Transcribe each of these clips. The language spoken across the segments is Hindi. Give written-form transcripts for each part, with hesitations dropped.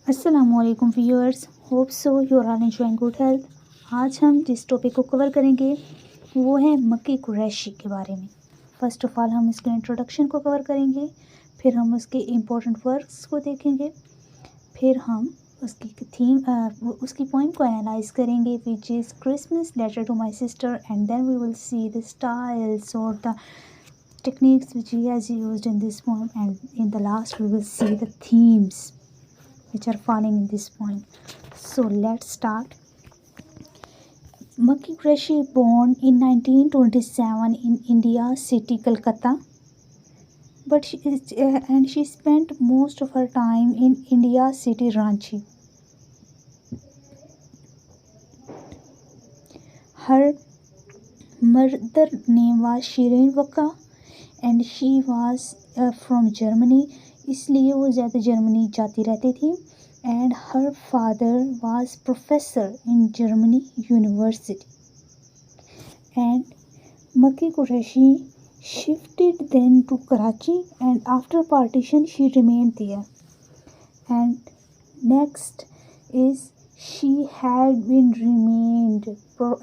अस्सलामुअलैकुम viewers, hope so you are enjoying good health. आज हम जिस टॉपिक को कवर करेंगे वो है मक्की कुरैशी के बारे में। फ़र्स्ट ऑफ़ ऑल हम इसके इंट्रोडक्शन को कवर करेंगे, फिर हम उसके इम्पोर्टेंट वर्क्स को देखेंगे, फिर हम उसकी पोइम को एनालाइज करेंगे which is Christmas letter to my sister, and then we will see the styles और the techniques which he has used in this poem, and in the last we will see the themes which are falling in this poem. So let's start. Makki Qureshi born in 1927 in India city Calcutta, but she spent most of her time in India city Ranchi. Her mother name was Shirin Waka and she was from Germany, इसलिए वो ज़्यादा जर्मनी जाती रहती थी। And her father was professor in Germany university. And मक्की Qureshi shifted then to Karachi, and after partition she remained there. And next is she had been remained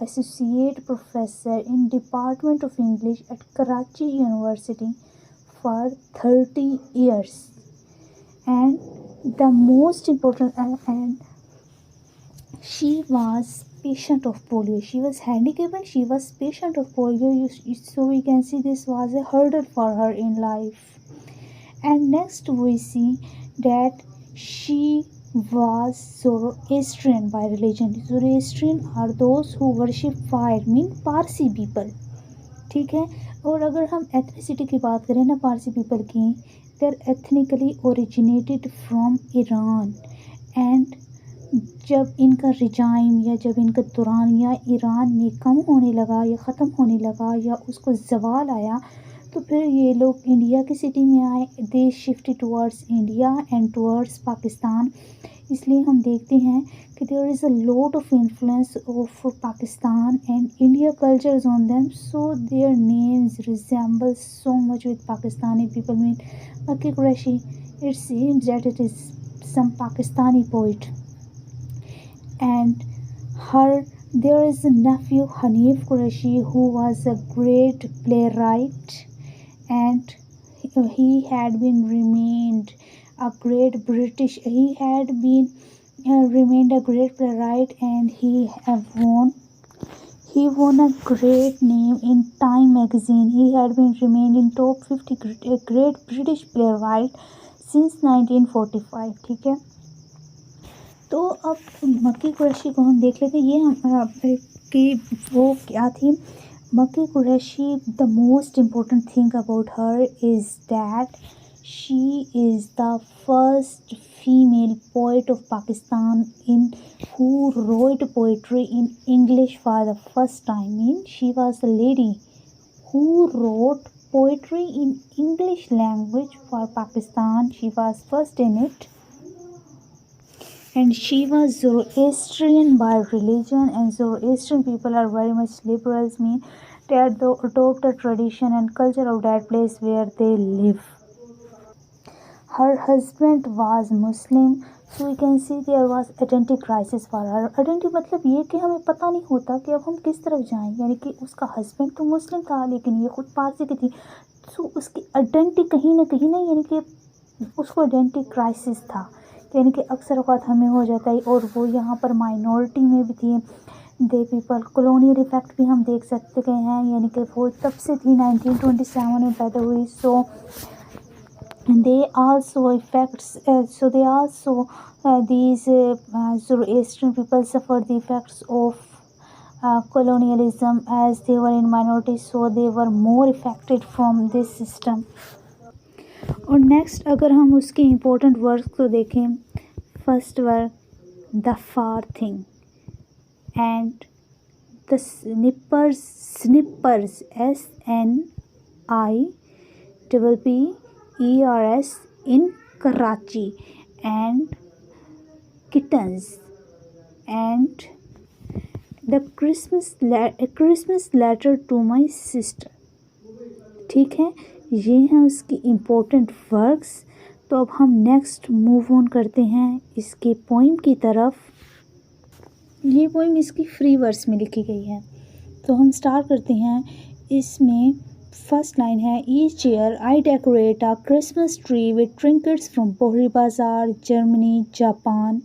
associate professor in Department of English at Karachi University for 30 years. And the most important, and she was patient of polio. She was handicapped and she was patient of polio. So we can see this was a hurdle for her in life. And next we see that she was Zoroastrian by religion. Zoroastrian are those who worship fire, mean Parsi people. ठीक है। और अगर हम एथनिसिटी की बात करें ना पारसी पीपल की, they're ethnically originated from Iran. And जब इनका रिजाइम या जब इनका दौरान या ईरान में कम होने लगा या ख़त्म होने लगा या उसको ज़वाल आया, तो फिर ये लोग इंडिया की सिटी में आए। They shifted towards India and towards Pakistan. इसलिए हम देखते हैं कि there is a lot of influence of Pakistan and India cultures on them, so their names resemble so much with Pakistani people. Mean Makki Qureshi, it seems that it is some Pakistani poet. And there is a nephew Hanif Qureshi who was a great playwright, and he had been remained a great British. He had been remained a great playwright, and he won a great name in Time magazine. He had been remained in top 50 great British playwright since 1945. ठीक है। तो अब मक्की कुरैशी को हम देख लेते हैं। ये हम कि वो क्या थी। मक्की Qureshi, the most important thing about her is that she is the first female poet of Pakistan in who wrote poetry in English for the first time. Mean she was the lady who wrote poetry in English language for Pakistan. She was first in it. And she was Zoroastrian by religion, and Zoroastrian people are very much liberals, mean they adopt the tradition and culture of that place where they live. Her husband was Muslim, so we can see there was identity crisis for her. Identity मतलब ये कि हमें पता नहीं होता कि अब हम किस तरफ जाएं, यानी कि उसका हस्बैंड तो मुस्लिम था लेकिन ये खुद पारसी की थी, सो उसकी आइडेंटिटी कहीं ना यानी कि उसको आइडेंटिटी क्राइसिस था, यानी कि अक्सर औक़ात हमें हो जाता है। और वो यहाँ पर माइनॉरिटी में भी थी। दे पीपल कॉलोनियल इफ़ेक्ट भी हम देख सकते हैं, यानी कि वो तब से थी 1927 में पैदा हुई। So they also effects they also these Zoroastrian people suffered the effects of colonialism as they were in minority, so they were more affected from this system. और नेक्स्ट अगर हम उसके इम्पोर्टेंट वर्ड्स को देखें, first word the farthing and the snippers SNIPPERS in Karachi and kittens and the Christmas letter to my sister. ठीक है, ये हैं उसकी इम्पोर्टेंट वर्क्स। तो अब हम नेक्स्ट मूव ऑन करते हैं इसके पोइम की तरफ। ये पोइम इसकी फ्री वर्स में लिखी गई है, तो हम स्टार्ट करते हैं। इसमें फर्स्ट लाइन है, each year I decorate a Christmas tree with trinkets from Pohri bazaar, Germany, Japan.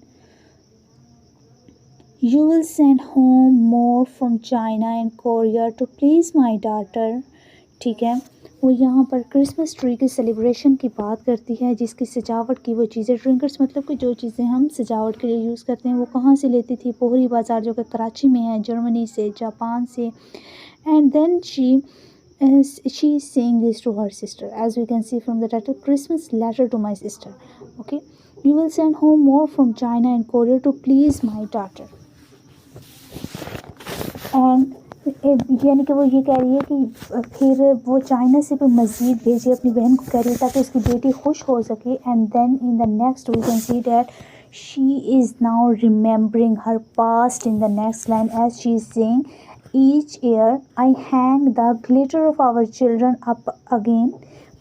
You will send home more from China and Korea to please my daughter। ठीक है, वो यहाँ पर क्रिसमस ट्री की सेलिब्रेशन की बात करती है, जिसकी सजावट की वो चीज़ें, ट्रिंकट्स मतलब कि जो चीज़ें हम सजावट के लिए यूज़ करते हैं, वो कहाँ से लेती थी? पोहरी बाज़ार, जो कि कराची में है, जर्मनी से, जापान से। And then she is saying this to her sister, as we can see from the title, Christmas letter to my sister। Okay, you will send home more from China and Korea to please my daughter। And यानी कि वो ये कह रही है कि फिर वो चाइना से भी मज़ीद भेजे अपनी बहन को, कह रही है ताकि उसकी बेटी खुश हो सके। And then in the next we can see that she is now remembering her past in the next line, as she is saying, each year I hang the glitter of our children up again,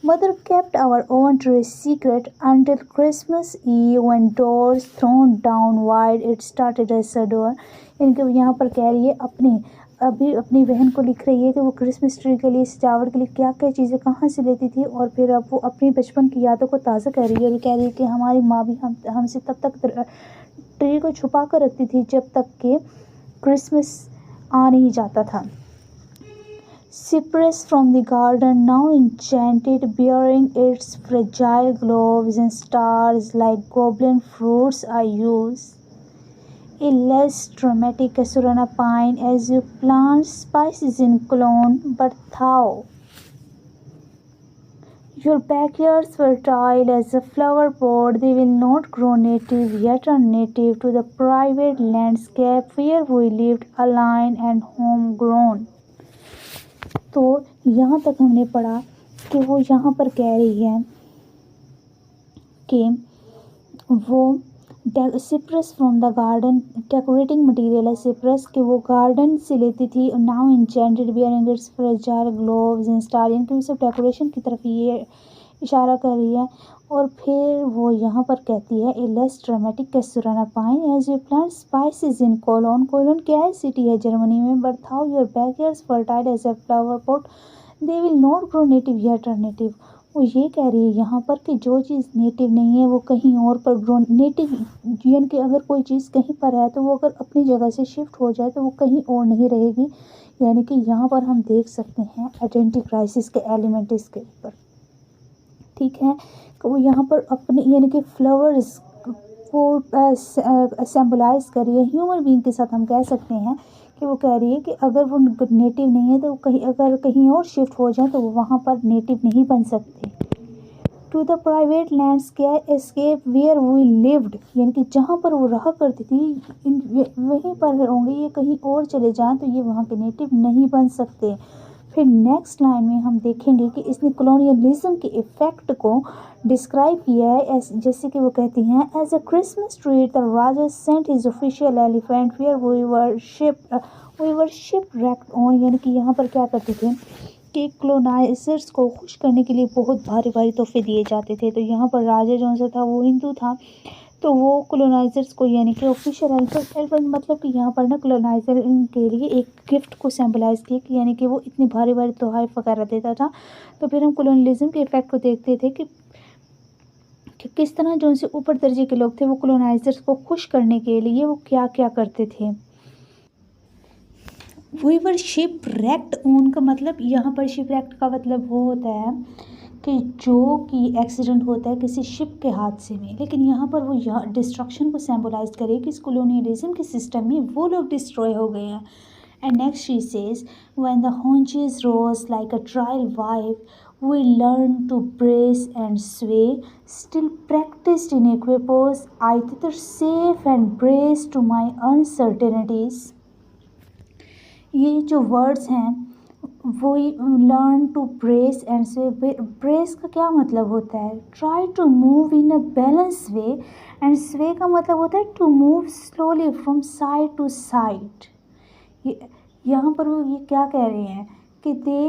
mother kept our own tree secret until Christmas Eve when doors thrown down wide it started as a door। इनके यहाँ पर कह रही है अपनी बहन को लिख रही है कि वो क्रिसमस ट्री के लिए, सजावट के लिए क्या क्या चीज़ें कहाँ से लेती थी, और फिर अब वो अपनी बचपन की यादों को ताज़ा कर रही है। और कह रही है कि हमारी माँ भी हमसे तब तक ट्री को छुपा कर रखती थी जब तक कि क्रिसमस आ नहीं जाता था। Cypress from the garden, now enchanted, bearing its fragile globes and stars like goblin fruits I use. A less dramatic Casurana pine as you plant spices in Cologne, but thou, your backyard's fertile as a flower pot, they will not grow native yet unnative to the private landscape where we lived, alien and homegrown। तो यहाँ तक हमने पढ़ा कि वो यहाँ पर कह रही है कि वो Cyprus from the garden, decorating material है सिप्रस, कि वो गार्डन से लेती थी। Now enchanted bearing it's fragile gloves and star, इनकी सब डेकोरेशन की तरफ ये इशारा कर रही है। और फिर वो यहाँ पर कहती है, a less dramatic casuarina pine as you plant spices in Cologne, Cologne क्या है? सिटी है जर्मनी में, but how your backyards fertile as a flower pot, they will not grow native yet are native. वो ये कह रही है यहाँ पर कि जो चीज़ नेटिव नहीं है वो कहीं और पर ग्रो, नेटिव यानी कि अगर कोई चीज़ कहीं पर है तो वो अगर अपनी जगह से शिफ्ट हो जाए तो वो कहीं और नहीं रहेगी। यानी कि यहाँ पर हम देख सकते हैं आइडेंटिटी क्राइसिस के एलिमेंट इसके ऊपर। ठीक है, तो वो यहाँ पर अपने यानी कि फ्लावर्स को सिंबलाइज कर रही है ह्यूमन बीइंग के साथ। हम कह सकते हैं कि वो कह रही है कि अगर वो नेटिव नहीं है तो अगर कहीं और शिफ्ट हो जाए तो वो वहाँ पर नेटिव नहीं बन सकते। To the private landscape escape where we lived, यानी कि जहाँ पर वो रहा करती थी वहीं पर होंगे, ये कहीं और चले जाएं तो ये वहाँ के नेटिव नहीं बन सकते। फिर नेक्स्ट लाइन में हम देखेंगे कि इसने कॉलोनियलिज्म के इफ़ेक्ट को डिस्क्राइब किया है, जैसे कि वो कहती हैं, as a Christmas tree the raja sent his official elephant where we were shipwrecked on, यानी कि यहाँ पर क्या करते थे कि कॉलोनाइजर्स को खुश करने के लिए बहुत भारी भारी तोहफे दिए जाते थे। तो यहाँ पर राजा जो सा था वो हिंदू था, तो वो कॉलोनाइजर्स को यानी कि ऑफिशियल एलिफेंट मतलब कि यहाँ पर ना कॉलोनाइजर के लिए एक गिफ्ट को सिंबलाइज किया कि यानी कि वो इतने भारी भारी तोहफे वगैरह देता था। तो फिर हम कॉलोनियलिज्म के इफेक्ट को देखते थे कि किस तरह जो उनसे ऊपर दर्जे के लोग थे वो कॉलोनाइजर्स को खुश करने के लिए वो क्या क्या करते थे। वी वर शिपरेक्ट ऑन का मतलब, यहाँ पर शिपरेक्ट का मतलब वो होता है कि जो कि एक्सीडेंट होता है किसी शिप के हादसे में, लेकिन यहाँ पर वो यहाँ डिस्ट्रक्शन को सिंबलाइज करे कि इस कॉलोनियलिज्म के सिस्टम में वो लोग डिस्ट्रॉय हो गए हैं। And next she says, when the haunches rose like a trial wife we learned to brace and sway, still practiced in equipoise I thither safe and braced to my uncertainties। ये जो वर्ड्स हैं वो learn to brace and sway, brace का क्या मतलब होता है? Try to move in a balance way, and sway का मतलब होता है to move slowly from side to side. यहाँ पर वो ये क्या कह रहे हैं कि दे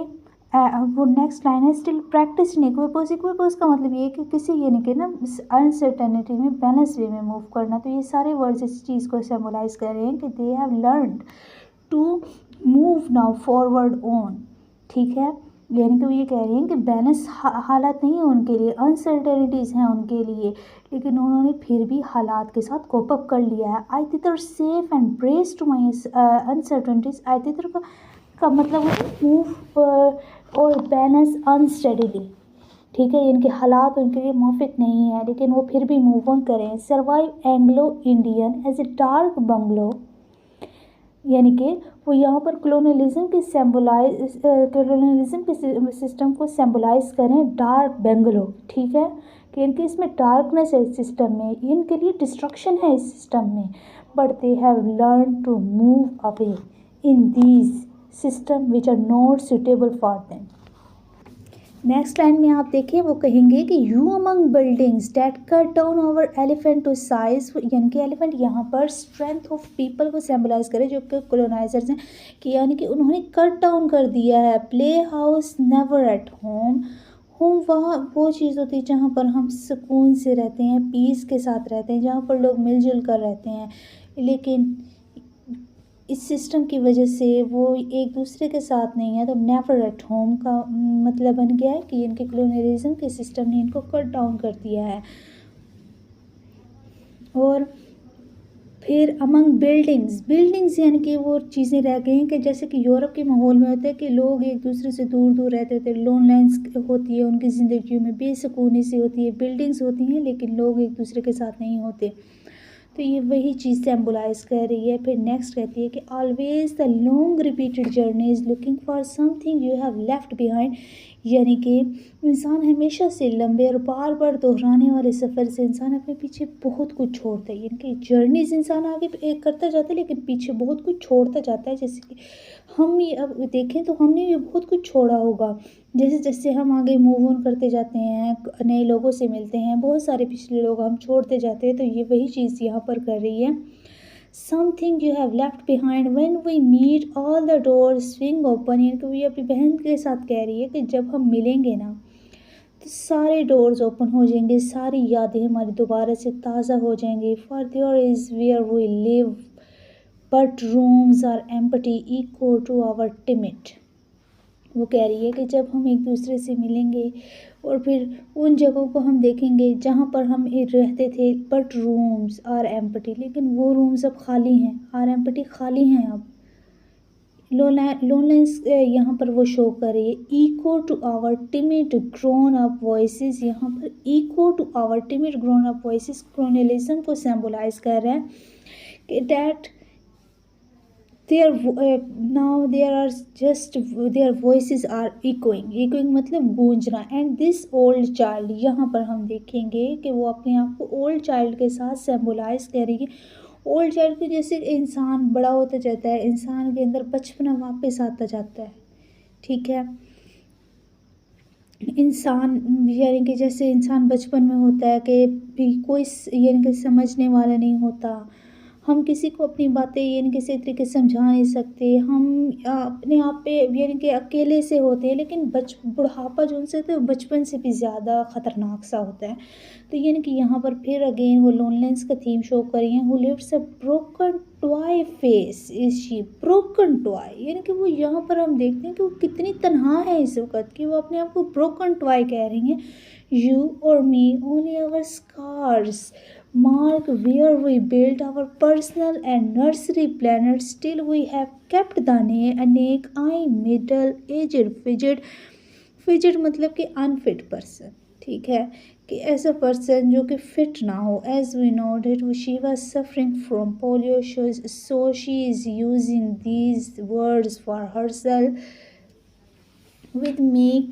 वो नेक्स्ट लाइन है स्टिल प्रैक्टिस इन इक्विपोज का मतलब ये है कि किसी यानी कि ना अनसर्टेनिटी में बैलेंस वे में मूव करना। तो ये सारे वर्ड्स इस चीज़ को सिम्बलाइज कर रहे हैं कि they have learn to move now forward on. ठीक है, यानी कि वो ये कह रहे हैं कि बैलेंस हालात नहीं है उनके लिए, अनसर्टेनिटीज़ हैं उनके लिए, लेकिन उन्होंने फिर भी हालात के साथ कोप अप कर लिया है। I teeter safe and brace to my uncertainties. I teeter का मतलब है मूव और बैलेंस अनस्टेडीली। ठीक है, इनके हालात उनके लिए मुवाफिक नहीं है, लेकिन वो फिर भी मूव ऑन करें। Survive Anglo Indian as a dark bungalow, यानी कि वो यहाँ पर कॉलोनियलिज्म के सिस्टम को सिम्बलाइज करें डार्क बेंगलो। ठीक है, कि इनके इसमें डार्कनेस है इस सिस्टम में, इनके लिए डिस्ट्रक्शन है इस सिस्टम में, but they have learn to move away in these system which are not suitable for them. Next line में आप देखिए वो कहेंगे कि you among buildings that cut down our elephant to size, यानी कि एलिफेंट यहाँ पर स्ट्रेंथ ऑफ पीपल को सिम्बलाइज करे जो कि कॉलोनाइजर्स हैं, कि यानी कि उन्होंने कट डाउन कर दिया है। Play house never at home, home वहाँ वो चीज़ होती है जहाँ पर हम सुकून से रहते हैं, पीस के साथ रहते हैं, जहाँ पर लोग मिलजुल कर रहते हैं, लेकिन इस सिस्टम की वजह से वो एक दूसरे के साथ नहीं है। तो नेवर एट होम का मतलब बन गया है कि इनके कॉलोनियलिज्म के सिस्टम ने इनको कट डाउन कर दिया है। और फिर अमंग बिल्डिंग्स यानी कि वो चीज़ें रह गई हैं कि जैसे कि यूरोप के माहौल में होता है कि लोग एक दूसरे से दूर दूर रहते होते हैं, लोनलाइंस होती है उनकी ज़िंदगी में, बेसुकूनी सी होती है, बिल्डिंग्स होती हैं लेकिन लोग एक दूसरे के साथ नहीं होते। तो ये वही चीज़ सिम्बलाइज कर रही है। फिर नेक्स्ट कहती है कि always the long repeated journey is looking for something you have left behind, यानी कि इंसान हमेशा से लंबे और बार बार दोहराने वाले सफ़र से इंसान अपने पीछे बहुत कुछ छोड़ता है। यानी कि जर्नीज इंसान आगे एक करता जाता है लेकिन पीछे बहुत कुछ छोड़ता जाता है। जैसे कि हम ये अब देखें तो हमने भी बहुत कुछ छोड़ा होगा, जैसे जैसे हम आगे मूव ऑन करते जाते हैं, नए लोगों से मिलते हैं, बहुत सारे पिछले लोग हम छोड़ते जाते हैं। तो ये वही चीज़ यहाँ पर कर रही है। Something you have left behind when we meet all the doors swing open, यानी कि वो अपनी बहन के साथ कह रही है कि जब हम मिलेंगे ना तो सारे डोर्स ओपन हो जाएंगे, सारी यादें हमारी दोबारा से ताज़ा हो जाएंगी। For there is where we live but rooms are empty equal to our timid. वो कह रही है कि जब हम एक दूसरे से मिलेंगे और फिर उन जगहों को हम देखेंगे जहाँ पर हम रहते थे, बट रूम्स आर एम्प्टी, लेकिन वो रूम्स अब खाली हैं, आर एम्प्टी खाली हैं अब। लोनलाइंस यहाँ पर वो शो कर रही है। Echo to our timid grown up voices, यहाँ पर echo to our timid grown up voices colonialism को सिम्बलाइज कर रहा है कि that now there are just their voices are echoing मतलब गूंजना। एंड दिस ओल्ड चाइल्ड, यहाँ पर हम देखेंगे कि वो अपने आप को ओल्ड चाइल्ड के साथ सिम्बलाइज करेगी। ओल्ड चाइल्ड को जैसे इंसान बड़ा होता जाता है, इंसान के अंदर बचपना वापस आता जाता है। ठीक है, इंसान यानी कि जैसे इंसान बचपन में होता है कि भी कोई यानी कि समझने वाला नहीं होता, हम किसी को अपनी बातें यानी किसी तरीके से समझा नहीं सकते, हम अपने आप पे यानी कि अकेले से होते हैं। लेकिन बुढ़ापा जो उनसे तो बचपन से भी ज़्यादा ख़तरनाक सा होता है। तो यानी कि यहाँ पर फिर अगेन वो लोनलेंस का थीम शो कर रही हैं। Who lives a broken toy face is she, broken toy, यानी कि वो यहाँ पर हम देखते हैं कि वो कितनी तन्हा है इस वक्त कि वो अपने आप को ब्रोकन टॉय कह रही हैं। यू और me only our scars mark where we built our personal and nursery planet, still we have kept the naked eye middle aged fidget मतलब कि unfit person। ठीक है, कि ऐसा पर्सन जो कि फिट ना हो। As we know that she was suffering from polio, so she is using these words for herself with make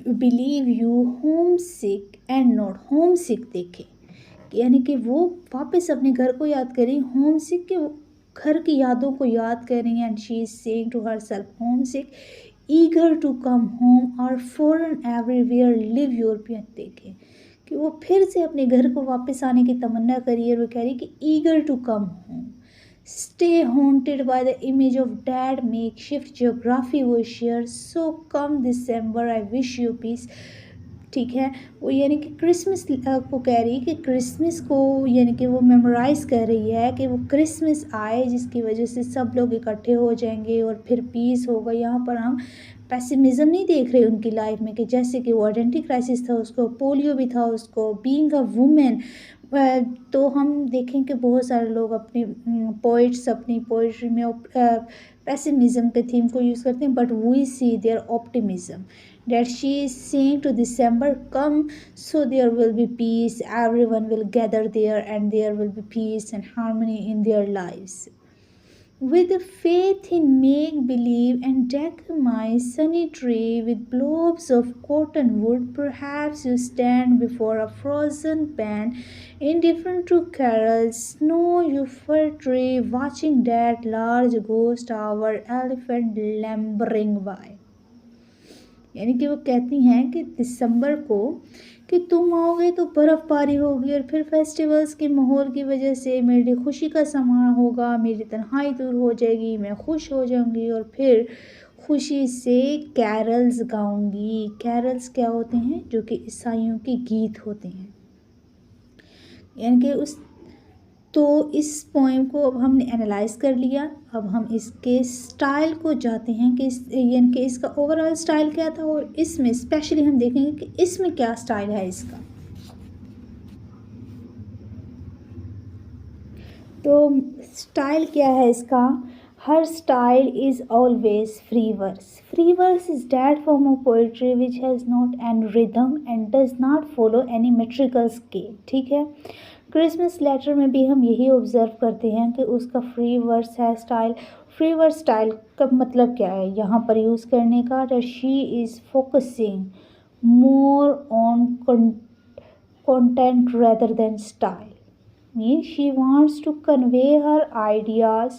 believe you homesick and not homesick. देखें यानी कि वो वापस अपने घर को याद कर रही, होम सिक के घर की यादों को याद कर रही हैं। And she is saying to herself homesick eager to come home और फॉरेन एवरीवेयर लिव यूरोपियन। देखें कि वो फिर से अपने घर को वापस आने की तमन्ना करी और वो कह रही कि eager to come home, stay haunted by the image of dad, makeshift geography was shared, so come December I wish you peace। ठीक है, वो यानी कि क्रिसमस को कह रही है कि क्रिसमस को यानी कि वो मेमोराइज कर रही है कि वो क्रिसमस आए जिसकी वजह से सब लोग इकट्ठे हो जाएंगे और फिर पीस होगा। यहाँ पर हम पैसिमिज़म नहीं देख रहे उनकी लाइफ में कि जैसे कि वो आइडेंटिटी क्राइसिस था उसको, पोलियो भी था उसको, बीइंग अ वुमेन। तो हम देखें कि बहुत सारे लोग अपने पोइट्स अपनी पोइट्री में पैसिमिज़म के थीम को यूज़ करते हैं, but we see their optimism that she is saying to December, come, so there will be peace, everyone will gather there, and there will be peace and harmony in their lives. With faith in make believe and deck my sunny tree with globes of cotton wood, perhaps you stand before a frozen pan, indifferent to carols, snow you fir tree, watching that large ghost our elephant lumbering by। यानी कि वो कहती हैं कि दिसंबर को कि तुम आओगे तो बर्फ़बारी होगी और फिर फेस्टिवल्स के माहौल की वजह से मेरे लिए खुशी का समा होगा, मेरी तन्हाई दूर हो जाएगी, मैं खुश हो जाऊंगी और फिर खुशी से कैरल्स गाऊंगी। कैरल्स क्या होते हैं? जो कि ईसाइयों के गीत होते हैं। यानी कि तो इस पोएम को अब हमने एनालाइज कर लिया। अब हम इसके स्टाइल को जाते हैं कि यानी कि इसका ओवरऑल स्टाइल क्या था और इसमें स्पेशली हम देखेंगे कि इसमें क्या स्टाइल है इसका। तो स्टाइल क्या है इसका? Her style is always free verse. Free verse is that form of poetry which has not an rhythm and does not follow any metrical scale. ठीक है, क्रिसमस लेटर में भी हम यही ऑब्ज़र्व करते हैं कि उसका फ्री वर्स है स्टाइल। फ्री वर्स स्टाइल का मतलब क्या है यहाँ पर यूज़ करने का? That she is focusing more on content rather than style। Means she wants to convey her ideas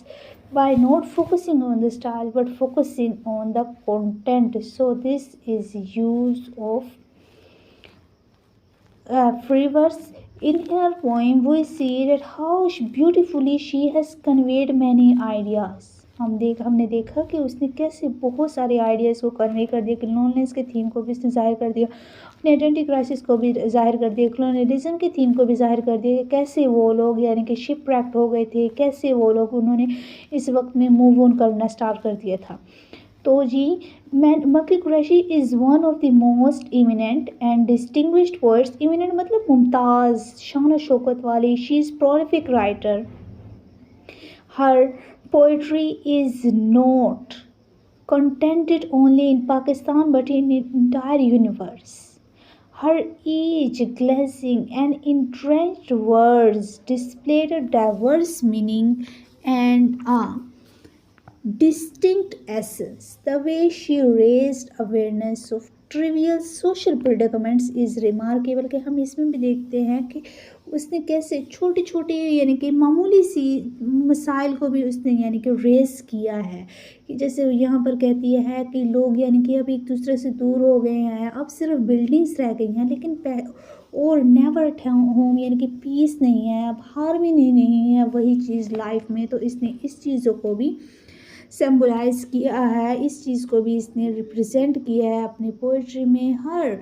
by not focusing on the style but focusing on the content. So this is use of free verse। In her poem we see that how beautifully she has conveyed many ideas। हमने देखा कि उसने कैसे बहुत सारे आइडियाज़ को कन्वे कर दिया, कि लोनलीनेस के थीम को भी उसने जाहिर कर दिया, अपने आइडेंटिटी क्राइसिस को भी जाहिर कर दिया, कॉलोनियलिज्म के थीम को भी जाहिर कर दिया, कैसे वो लोग यानी कि शिपरैक्ट हो गए थे, कैसे वो लोग उन्होंने इस वक्त में मूव ऑन करना स्टार्ट कर दिया था। तो जी Maki Kureishi is one of the most eminent and distinguished poets. Eminent मतलब मुमताज़, शान और शौकत वाली। She is prolific writer. Her poetry is not contented only in Pakistan but in entire universe. Her each glazing and entrenched words displayed a diverse meaning and a distinct essence. The way she raised awareness of trivial social predicaments is remarkable। कि हम इसमें भी देखते हैं कि उसने कैसे छोटी छोटी यानी कि मामूली सी मसाइल को भी उसने यानी कि रेस किया है। कि जैसे यहाँ पर कहती है कि लोग यानी कि अब एक दूसरे से दूर हो गए हैं, अब सिर्फ बिल्डिंग्स रह गई हैं, लेकिन और नेवर एट होम यानी कि पीस नहीं है, अब हार्मनी नहीं है वही चीज़ लाइफ में। तो इसने इस चीज़ों को भी सिम्बलाइज किया है, इस चीज़ को भी इसने रिप्रेजेंट किया है अपनी पोइट्री में। हर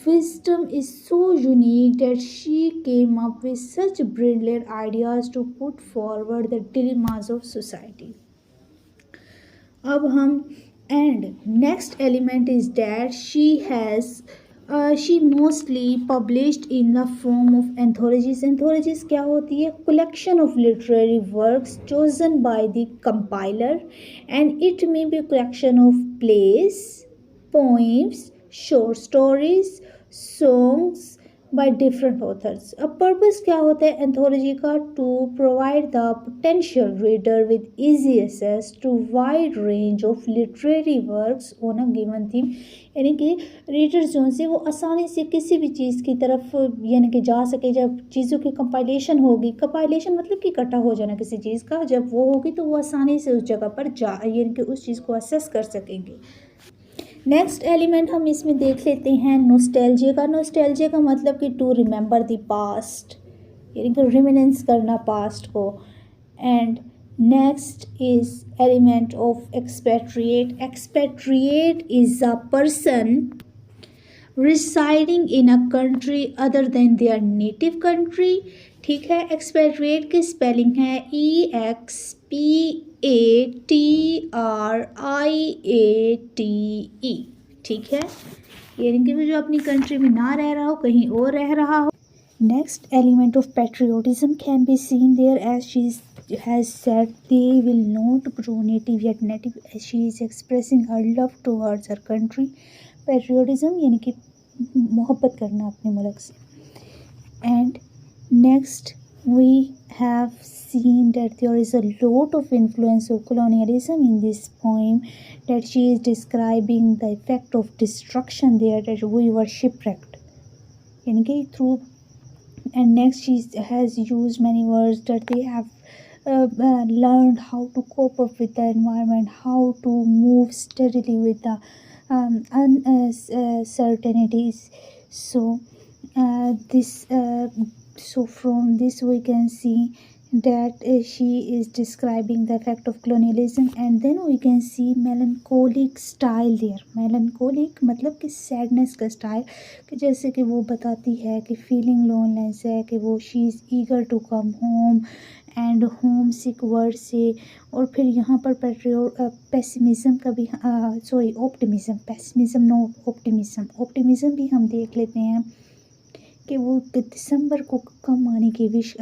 wisdom is so unique that she came up with such brilliant ideas to put forward the dilemmas of society। अब हम next element is that she mostly published in the form of anthologies। Anthologies क्या होती है? Collection of literary works chosen by the compiler, and it may be a collection of plays, poems, short stories, songs by different authors। अब पर्पस क्या होता है एंथोलॉजी का? To provide the potential reader with easy access to wide range of literary works on a given theme। यानी कि रीडर्स जो से वो आसानी से किसी भी चीज़ की तरफ यानी कि जा सके। जब चीज़ों की कंपाइलेशन होगी, कंपाइलेशन मतलब कि इकट्ठा हो जाना किसी चीज़ का, जब वो होगी तो वो आसानी से उस जगह पर यानी कि उस चीज़ को असेस कर सकेंगे। नेक्स्ट एलिमेंट हम इसमें देख लेते हैं नोस्टैल्जिया का। नोस्टैल्जिया का मतलब कि टू रिमेंबर द पास्ट, यानी कि रिमिनेंस करना पास्ट को। And Next is element of expatriate. Expatriate is a person residing in a country other than their native country. ठीक है, एक्सपेट्रिएट की स्पेलिंग है EXPATRIATE. ठीक है, यानी कि जो अपनी कंट्री में ना रह रहा हो, कहीं और रह रहा हो. Next element of patriotism can be seen there, as she has said they will not grow native yet native, as she is expressing her love towards her country. Patriotism यानी कि मोहब्बत करना अपने मुल्क से. And next we have seen that there is a lot of influence of colonialism in this poem, that she is describing the effect of destruction there, that we were shipwrecked यानी कि through. And next she has used many words that they have learned how to cope up with the environment, how to move steadily with the uncertainties. So so from this we can see that she is describing the effect of colonialism. And then we can see melancholic style there. melancholic मतलब कि sadness का style, कि जैसे कि वो बताती है कि feeling loneliness है, कि वो she is eager to come home and home sick word से. और फिर यहाँ पर pessimism का भी optimism भी हम देख लेते हैं कि वो दिसंबर को कम आने की wish.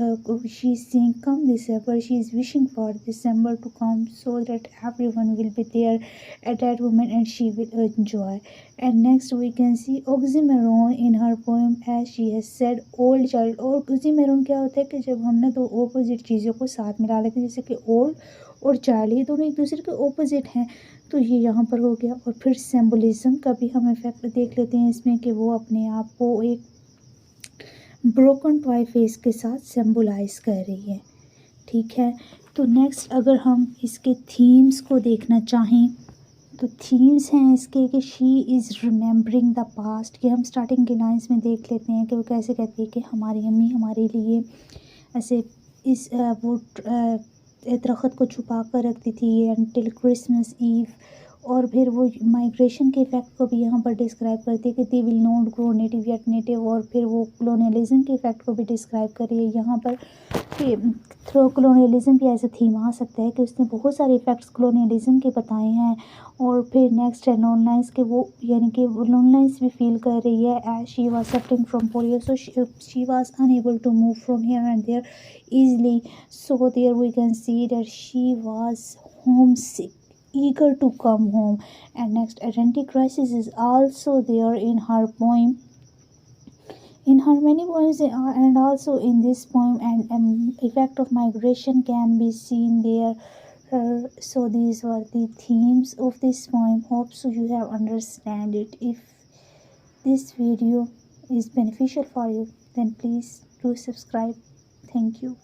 She is saying come December, she is wishing for December to come so that everyone will be there at that moment and she will enjoy. And next we can see oxymoron in her poem, as she has said old child. और ऑक्सीमोरॉन क्या होता है कि जब हम ना दो ऑपोजिट चीज़ों को साथ मिला लेते हैं, जैसे कि ओल्ड और चाइल्ड, ये दोनों एक दूसरे के ऑपोजिट हैं, तो ये यहाँ पर हो गया. और फिर सिम्बोलिज्म का भी हम इफेक्ट देख लेते हैं इसमें, कि वो अपने आप को एक ब्रोकन टॉय फेस के साथ सिम्बलाइज कर रही है. ठीक है, तो नेक्स्ट अगर हम इसके थीम्स को देखना चाहें, तो थीम्स हैं इसके कि she is remembering the past, कि हम स्टार्टिंग के लाइंस में देख लेते हैं कि वो कैसे कहती है कि हमारी अम्मी हमारे लिए ऐसे इस वो दरख्त को छुपा कर रखती थी अनटिल क्रिसमस ईव. और फिर वो माइग्रेशन के इफ़ेक्ट को भी यहाँ पर डिस्क्राइब करती है कि दे will not grow native yet native. और फिर वो कलोनियलिज्म के इफ़ेक्ट को भी डिस्क्राइब कर रही है यहाँ पर, कि थ्रू कलोनियलिज्म भी ऐसा थीम आ सकता है कि उसने बहुत सारे इफ़ेक्ट्स कलोनियलिज्म के बताए हैं. और फिर नेक्स्ट है लोनलाइंस, के वो यानी कि वो लोनलाइंस भी फील कर रही है as she was suffering from polio, so she was unable to move from here and there easily. So there we can see that she was homesick, eager to come home. And next, identity crisis is also there in her poem, in her many poems, and also in this poem. And effect of migration can be seen there. So these were the themes of this poem. Hope so you have understand it. If this video is beneficial for you, then please do subscribe. Thank you.